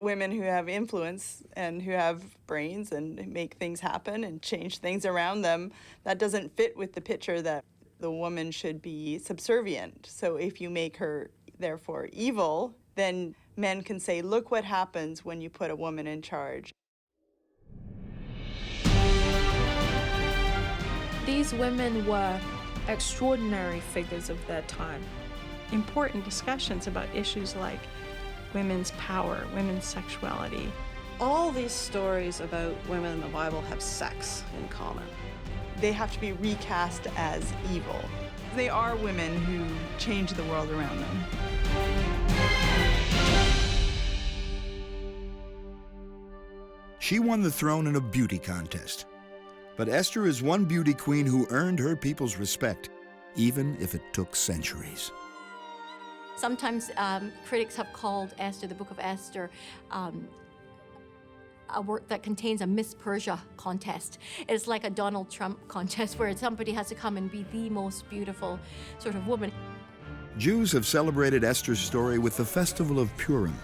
Women who have influence and who have brains and make things happen and change things around them, that doesn't fit with the picture that the woman should be subservient. So if you make her, therefore, evil, then men can say, look what happens when you put a woman in charge. These women were extraordinary figures of their time. Important discussions about issues like women's power, women's sexuality. All these stories about women in the Bible have sex in common. They have to be recast as evil. They are women who change the world around them. She won the throne in a beauty contest. But Esther is one beauty queen who earned her people's respect, even if it took centuries. Sometimes critics have called Esther, the Book of Esther, a work that contains a Miss Persia contest. It's like a Donald Trump contest where somebody has to come and be the most beautiful sort of woman. Jews have celebrated Esther's story with the Festival of Purim.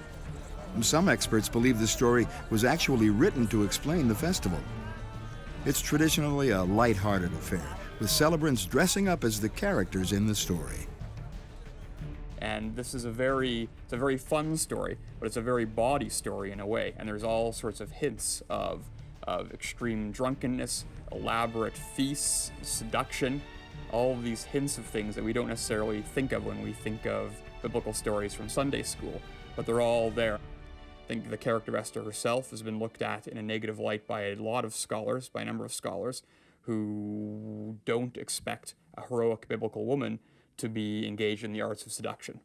Some experts believe the story was actually written to explain the festival. It's traditionally a light-hearted affair, with celebrants dressing up as the characters in the story. And this is it's a very fun story, but it's a very bawdy story in a way. And there's all sorts of hints of extreme drunkenness, elaborate feasts, seduction, all of these hints of things that we don't necessarily think of when we think of biblical stories from Sunday school, but they're all there. I think the character of Esther herself has been looked at in a negative light by a lot of scholars, by a number of scholars, who don't expect a heroic biblical woman to be engaged in the arts of seduction.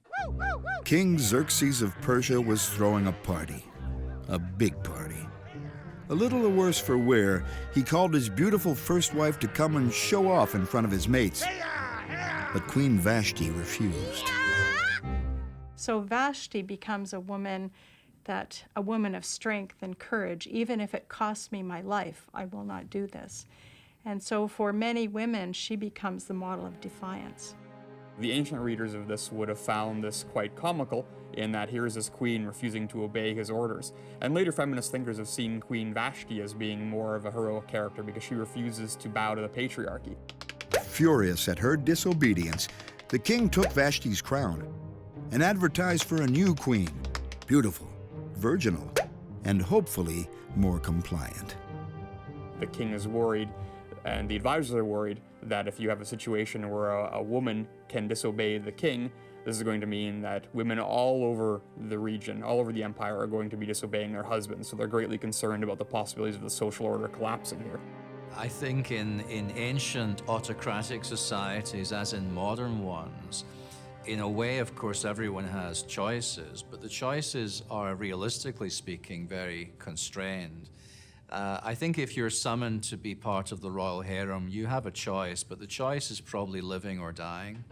King Xerxes of Persia was throwing a party, a big party. A little the worse for wear, he called his beautiful first wife to come and show off in front of his mates. But Queen Vashti refused. So Vashti becomes a woman of strength and courage. Even if it costs me my life, I will not do this. And so for many women, she becomes the model of defiance. The ancient readers of this would have found this quite comical, in that here's this queen refusing to obey his orders. And later feminist thinkers have seen Queen Vashti as being more of a heroic character because she refuses to bow to the patriarchy. Furious at her disobedience, the king took Vashti's crown and advertised for a new queen, beautiful, virginal, and hopefully more compliant. The king is worried, and the advisors are worried, that if you have a situation where a woman can disobey the king, this is going to mean that women all over the region, all over the empire, are going to be disobeying their husbands. So they're greatly concerned about the possibilities of the social order collapsing here. I think in ancient autocratic societies, as in modern ones, in a way, of course, everyone has choices, but the choices are, realistically speaking, very constrained. I think if you're summoned to be part of the royal harem, you have a choice, but the choice is probably living or dying.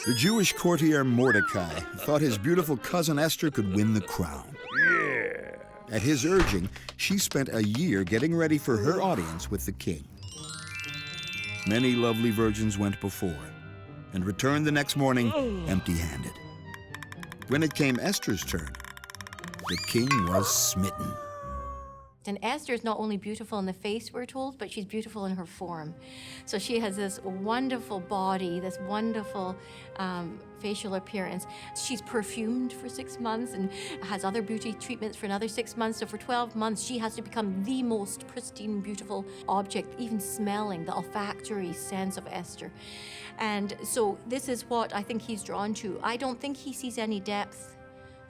The Jewish courtier Mordecai thought his beautiful cousin Esther could win the crown. Yeah. At his urging, she spent a year getting ready for her audience with the king. Many lovely virgins went before and returned the next morning empty-handed. When it came Esther's turn, the king was smitten. And Esther is not only beautiful in the face, we're told, but she's beautiful in her form. So she has this wonderful body, this wonderful facial appearance. She's perfumed for 6 months and has other beauty treatments for another 6 months. So for 12 months, she has to become the most pristine, beautiful object, even smelling, the olfactory sense of Esther. And so this is what I think he's drawn to. I don't think he sees any depth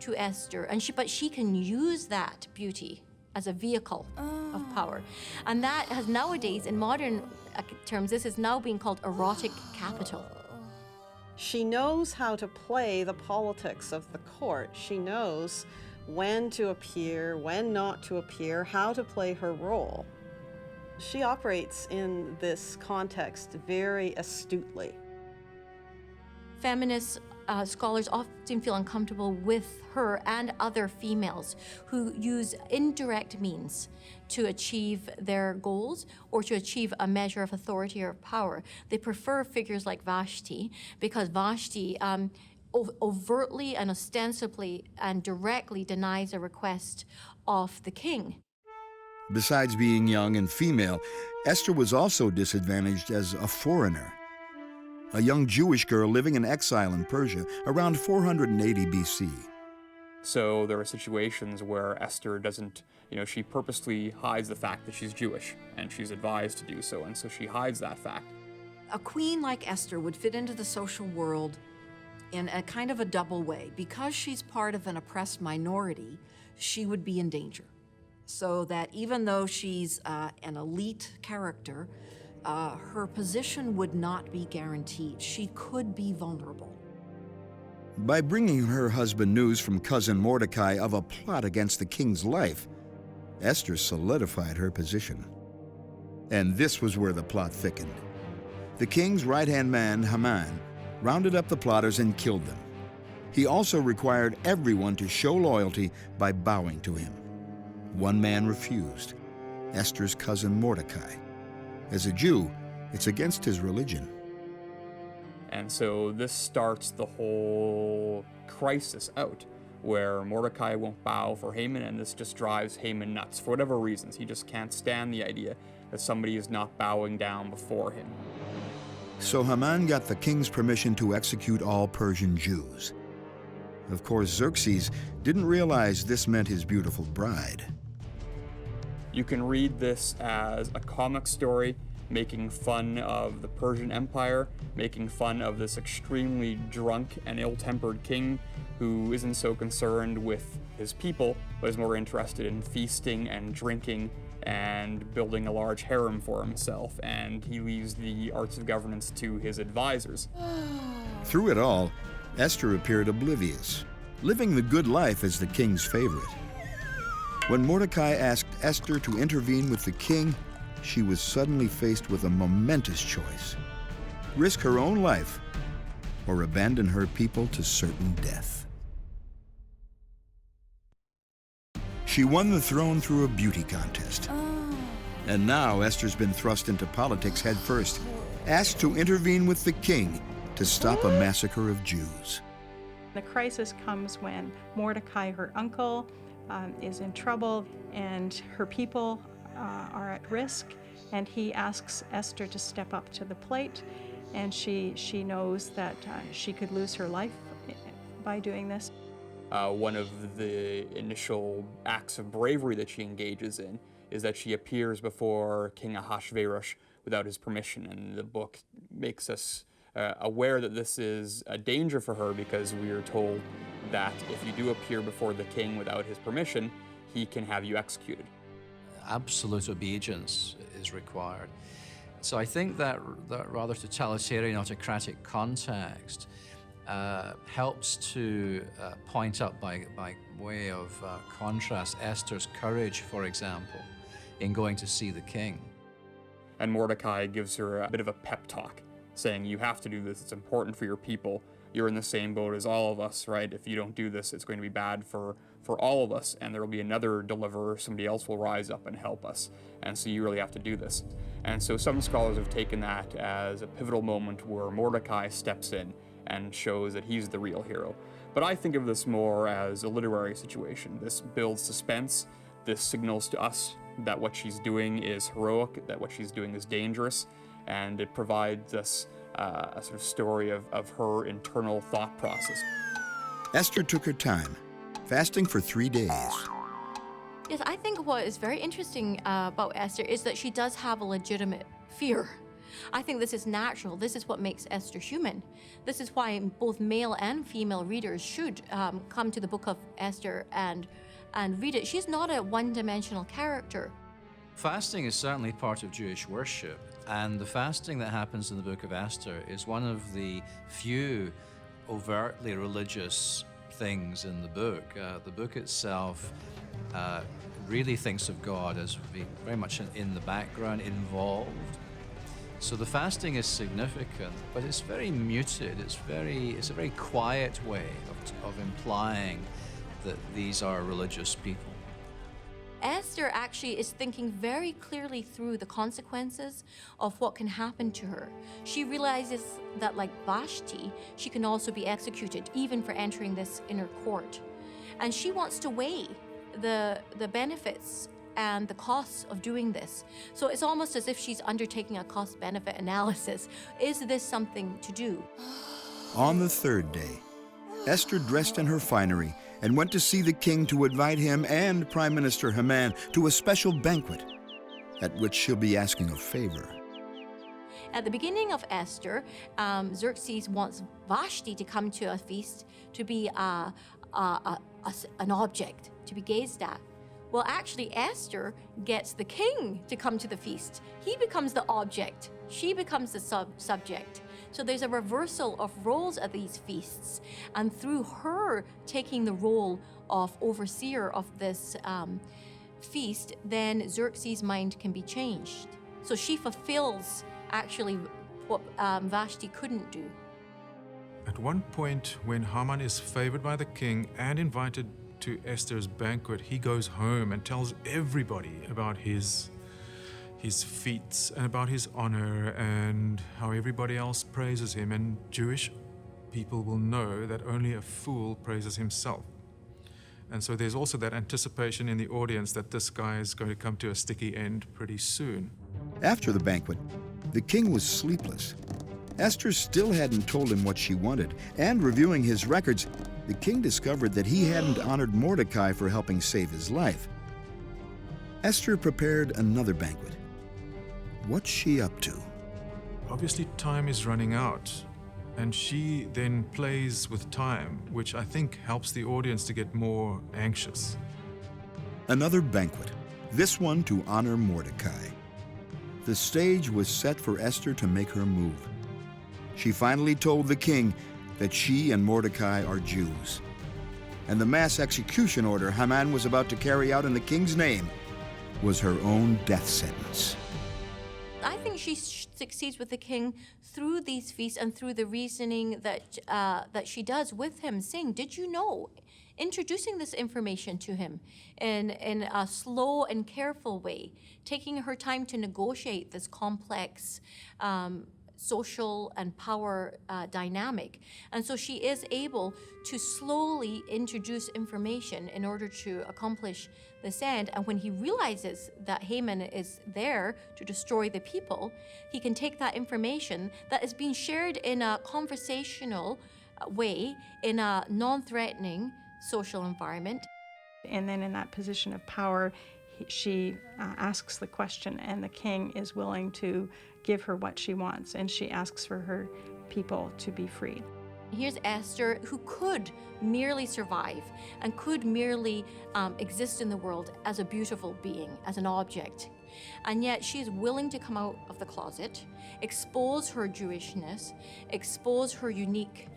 to Esther, but she can use that beauty as a vehicle of power. And that has nowadays, in modern terms, this is now being called erotic capital. She knows how to play the politics of the court. She knows when to appear, when not to appear, how to play her role. She operates in this context very astutely. Feminist scholars often feel uncomfortable with her and other females who use indirect means to achieve their goals or to achieve a measure of authority or power. They prefer figures like Vashti because Vashti overtly and ostensibly and directly denies a request of the king. Besides being young and female, Esther was also disadvantaged as a foreigner. A young Jewish girl living in exile in Persia around 480 BC. So there are situations where Esther doesn't, she purposely hides the fact that she's Jewish, and she's advised to do so, and so she hides that fact. A queen like Esther would fit into the social world in a kind of a double way. Because she's part of an oppressed minority, she would be in danger. So that even though she's an elite character, her position would not be guaranteed. She could be vulnerable. By bringing her husband news from cousin Mordecai of a plot against the king's life, Esther solidified her position. And this was where the plot thickened. The king's right-hand man, Haman, rounded up the plotters and killed them. He also required everyone to show loyalty by bowing to him. One man refused, Esther's cousin Mordecai. As a Jew, it's against his religion. And so this starts the whole crisis out, where Mordecai won't bow for Haman, and this just drives Haman nuts for whatever reasons. He just can't stand the idea that somebody is not bowing down before him. So Haman got the king's permission to execute all Persian Jews. Of course, Xerxes didn't realize this meant his beautiful bride. You can read this as a comic story making fun of the Persian Empire, making fun of this extremely drunk and ill-tempered king who isn't so concerned with his people, but is more interested in feasting and drinking and building a large harem for himself, and he leaves the arts of governance to his advisors. Through it all, Esther appeared oblivious, living the good life as the king's favorite. When Mordecai asked Esther to intervene with the king, she was suddenly faced with a momentous choice: risk her own life or abandon her people to certain death. She won the throne through a beauty contest. And now Esther's been thrust into politics headfirst, asked to intervene with the king to stop a massacre of Jews. The crisis comes when Mordecai, her uncle, is in trouble, and her people are at risk, and he asks Esther to step up to the plate, and she knows that she could lose her life by doing this. One of the initial acts of bravery that she engages in is that she appears before King Ahasuerus without his permission, and the book makes us aware that this is a danger for her, because we are told that if you do appear before the king without his permission, he can have you executed. Absolute obedience is required. So I think that rather totalitarian autocratic context helps to point up by way of contrast Esther's courage, for example, in going to see the king. And Mordecai gives her a bit of a pep talk, saying, you have to do this, it's important for your people, you're in the same boat as all of us, right? If you don't do this, it's going to be bad for all of us, and there will be another deliverer, somebody else will rise up and help us, and so you really have to do this. And so some scholars have taken that as a pivotal moment where Mordecai steps in and shows that he's the real hero. But I think of this more as a literary situation. This builds suspense, this signals to us that what she's doing is heroic, that what she's doing is dangerous, and it provides us a sort of story of her internal thought process. Esther took her time, fasting for 3 days. Yes, I think what is very interesting about Esther is that she does have a legitimate fear. I think this is natural. This is what makes Esther human. This is why both male and female readers should come to the book of Esther and read it. She's not a one-dimensional character. Fasting is certainly part of Jewish worship, and the fasting that happens in the book of Esther is one of the few overtly religious things in the book. The book itself really thinks of God as being very much in the background, involved. So the fasting is significant, but it's very muted. It's a very quiet way of implying that these are religious people. Esther actually is thinking very clearly through the consequences of what can happen to her. She realizes that, like Vashti, she can also be executed, even for entering this inner court. And she wants to weigh the benefits and the costs of doing this. So it's almost as if she's undertaking a cost-benefit analysis. Is this something to do? On the third day, Esther dressed in her finery and went to see the king to invite him and Prime Minister Haman to a special banquet, at which she'll be asking a favor. At the beginning of Esther, Xerxes wants Vashti to come to a feast to be an object, to be gazed at. Well, actually, Esther gets the king to come to the feast. He becomes the object. She becomes the subject. So there's a reversal of roles at these feasts. And through her taking the role of overseer of this feast, then Xerxes' mind can be changed. So she fulfills actually what Vashti couldn't do. At one point, when Haman is favored by the king and invited to Esther's banquet, he goes home and tells everybody about his feats and about his honor and how everybody else praises him. And Jewish people will know that only a fool praises himself. And so there's also that anticipation in the audience that this guy is going to come to a sticky end pretty soon. After the banquet, the king was sleepless. Esther still hadn't told him what she wanted, and reviewing his records, the king discovered that he hadn't honored Mordecai for helping save his life. Esther prepared another banquet. What's she up to? Obviously, time is running out, and she then plays with time, which I think helps the audience to get more anxious. Another banquet, this one to honor Mordecai. The stage was set for Esther to make her move. She finally told the king that she and Mordecai are Jews, and the mass execution order Haman was about to carry out in the king's name was her own death sentence. I think she succeeds with the king through these feasts and through the reasoning that she does with him, saying, "Did you know?" Introducing this information to him in a slow and careful way, taking her time to negotiate this complex social and power dynamic. And so she is able to slowly introduce information in order to accomplish this end. And when he realizes that Haman is there to destroy the people, he can take that information that is being shared in a conversational way, in a non-threatening social environment. And then in that position of power, she asks the question, and the king is willing to give her what she wants, and she asks for her people to be freed. Here's Esther, who could merely survive and could merely exist in the world as a beautiful being, as an object. And yet she is willing to come out of the closet, expose her Jewishness, expose her unique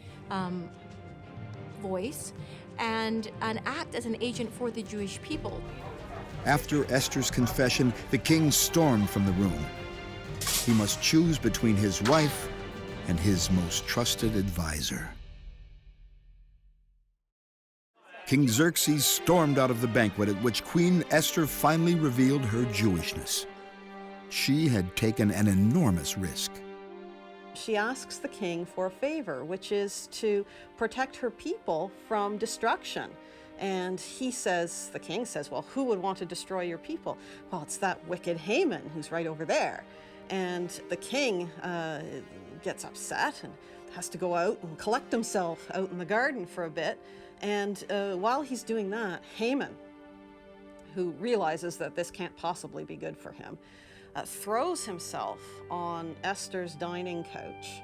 voice, and act as an agent for the Jewish people. After Esther's confession, the king stormed from the room. He must choose between his wife and his most trusted advisor. King Xerxes stormed out of the banquet, at which Queen Esther finally revealed her Jewishness. She had taken an enormous risk. She asks the king for a favor, which is to protect her people from destruction. And the king says, well, who would want to destroy your people? Well, it's that wicked Haman who's right over there. And the king gets upset and has to go out and collect himself out in the garden for a bit. And while he's doing that, Haman, who realizes that this can't possibly be good for him, throws himself on Esther's dining couch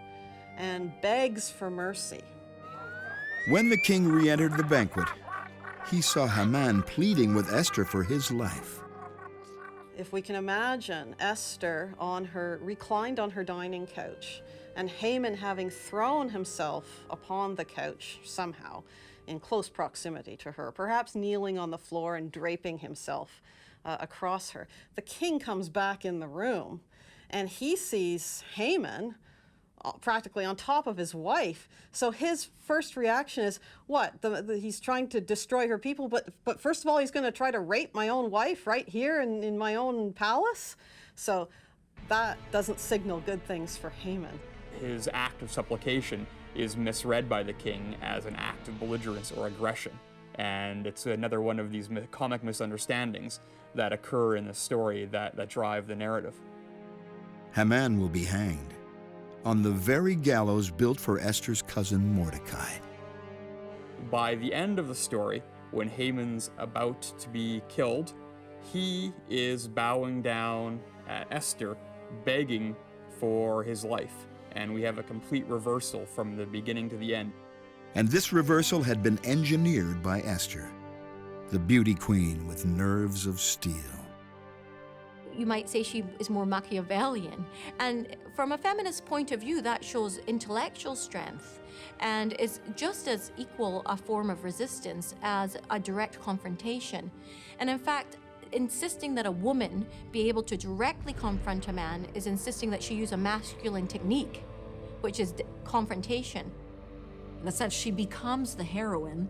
and begs for mercy. When the king re-entered the banquet, he saw Haman pleading with Esther for his life. If we can imagine Esther reclined on her dining couch, and Haman having thrown himself upon the couch somehow in close proximity to her, perhaps kneeling on the floor and draping himself across her. The king comes back in the room, and he sees Haman practically on top of his wife. So his first reaction is, what? He's trying to destroy her people, but first of all, he's going to try to rape my own wife right here in my own palace? So that doesn't signal good things for Haman. His act of supplication is misread by the king as an act of belligerence or aggression. And it's another one of these comic misunderstandings that occur in the story that drive the narrative. Haman will be hanged on the very gallows built for Esther's cousin Mordecai. By the end of the story, when Haman's about to be killed, he is bowing down at Esther, begging for his life. And we have a complete reversal from the beginning to the end. And this reversal had been engineered by Esther, the beauty queen with nerves of steel. You might say she is more Machiavellian. And from a feminist point of view, that shows intellectual strength and is just as equal a form of resistance as a direct confrontation. And in fact, insisting that a woman be able to directly confront a man is insisting that she use a masculine technique, which is confrontation. In a sense, she becomes the heroine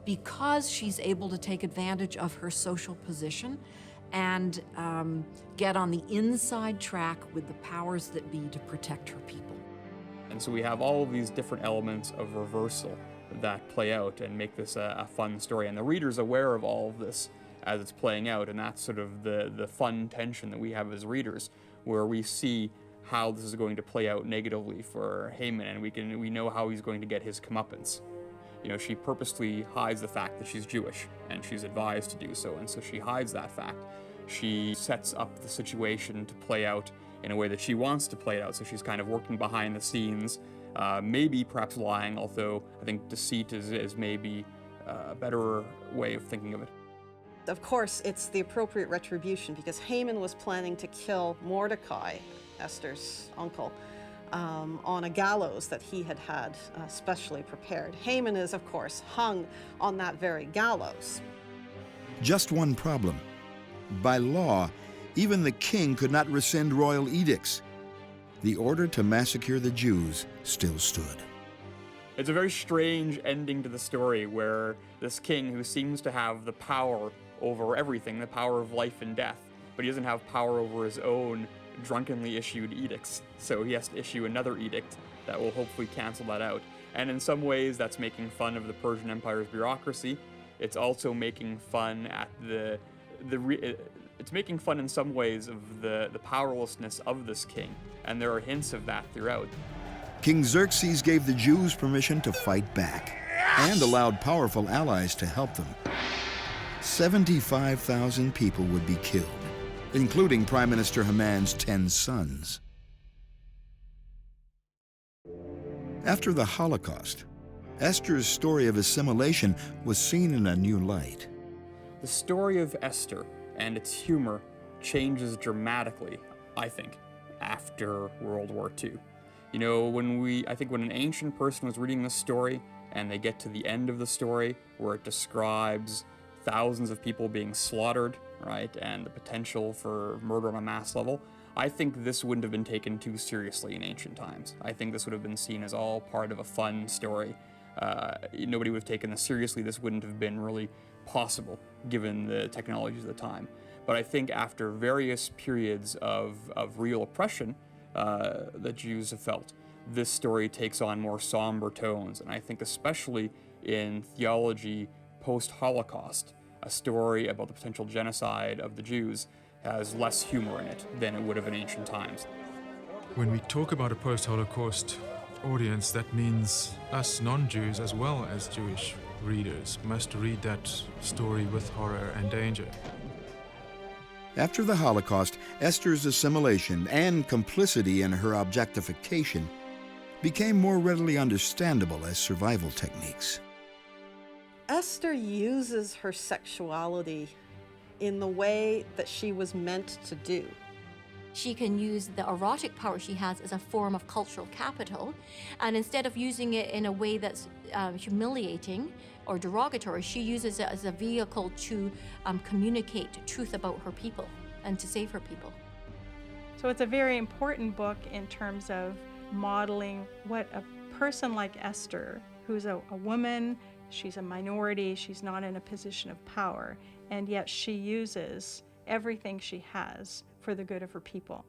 because she's able to take advantage of her social position and get on the inside track with the powers that be to protect her people. And so we have all of these different elements of reversal that play out and make this a fun story. And the reader's aware of all of this as it's playing out, and that's sort of the fun tension that we have as readers, where we see how this is going to play out negatively for Haman, and we know how he's going to get his comeuppance. You know, she purposely hides the fact that she's Jewish, and she's advised to do so, and so she hides that fact. She sets up the situation to play out in a way that she wants to play it out, so she's kind of working behind the scenes, maybe perhaps lying, although I think deceit is maybe a better way of thinking of it. Of course, it's the appropriate retribution because Haman was planning to kill Mordecai, Esther's uncle, on a gallows that he had specially prepared. Haman is, of course, hung on that very gallows. Just one problem. By law, even the king could not rescind royal edicts. The order to massacre the Jews still stood. It's a very strange ending to the story where this king, who seems to have the power over everything, the power of life and death, but he doesn't have power over his own drunkenly issued edicts. So he has to issue another edict that will hopefully cancel that out. And in some ways, that's making fun of the Persian Empire's bureaucracy. It's also making fun at it's making fun in some ways of the powerlessness of this king, and there are hints of that throughout. King Xerxes gave the Jews permission to fight back and allowed powerful allies to help them. 75,000 people would be killed, including Prime Minister Haman's 10 sons. After the Holocaust, Esther's story of assimilation was seen in a new light. The story of Esther and its humor changes dramatically, I think, after World War II. You know, I think when an ancient person was reading this story and they get to the end of the story where it describes thousands of people being slaughtered, right, and the potential for murder on a mass level, I think this wouldn't have been taken too seriously in ancient times. I think this would have been seen as all part of a fun story. Nobody would have taken this seriously. This wouldn't have been really possible given the technologies of the time. But I think after various periods of real oppression that Jews have felt, this story takes on more somber tones. And I think especially in theology post-Holocaust, a story about the potential genocide of the Jews has less humor in it than it would have in ancient times. When we talk about a post-Holocaust audience, that means us non-Jews as well as Jewish readers must read that story with horror and danger. After the Holocaust, Esther's assimilation and complicity in her objectification became more readily understandable as survival techniques. Esther uses her sexuality in the way that she was meant to do. She can use the erotic power she has as a form of cultural capital, and instead of using it in a way that's humiliating or derogatory, she uses it as a vehicle to communicate truth about her people and to save her people. So it's a very important book in terms of modeling what a person like Esther, who's a woman, she's a minority, she's not in a position of power, and yet she uses everything she has for the good of her people.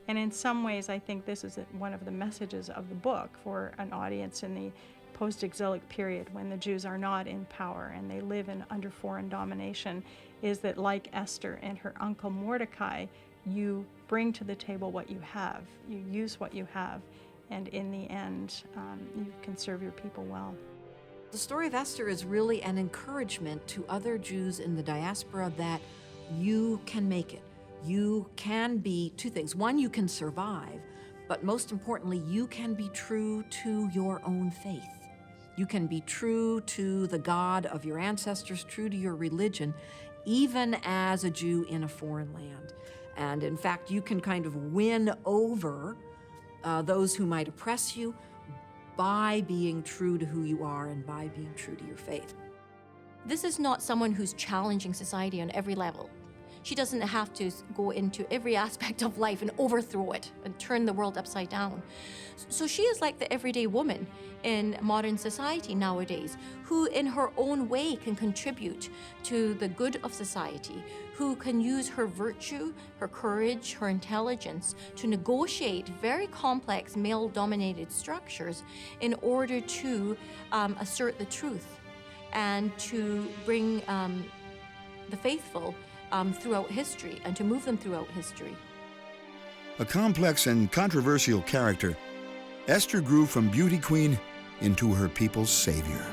And in some ways, I think this is one of the messages of the book for an audience in the post-exilic period when the Jews are not in power and they live under foreign domination, is that like Esther and her uncle Mordecai, you bring to the table what you have, you use what you have, and in the end, you can serve your people well. The story of Esther is really an encouragement to other Jews in the diaspora that you can make it. You can be two things. One, you can survive, but most importantly, you can be true to your own faith. You can be true to the God of your ancestors, true to your religion, even as a Jew in a foreign land. And in fact, you can kind of win over those who might oppress you by being true to who you are and by being true to your faith. This is not someone who's challenging society on every level. She doesn't have to go into every aspect of life and overthrow it and turn the world upside down. So she is like the everyday woman in modern society nowadays, who in her own way can contribute to the good of society, who can use her virtue, her courage, her intelligence to negotiate very complex male-dominated structures in order to assert the truth and to bring the faithful throughout history and to move them throughout history. A complex and controversial character, Esther grew from beauty queen into her people's savior.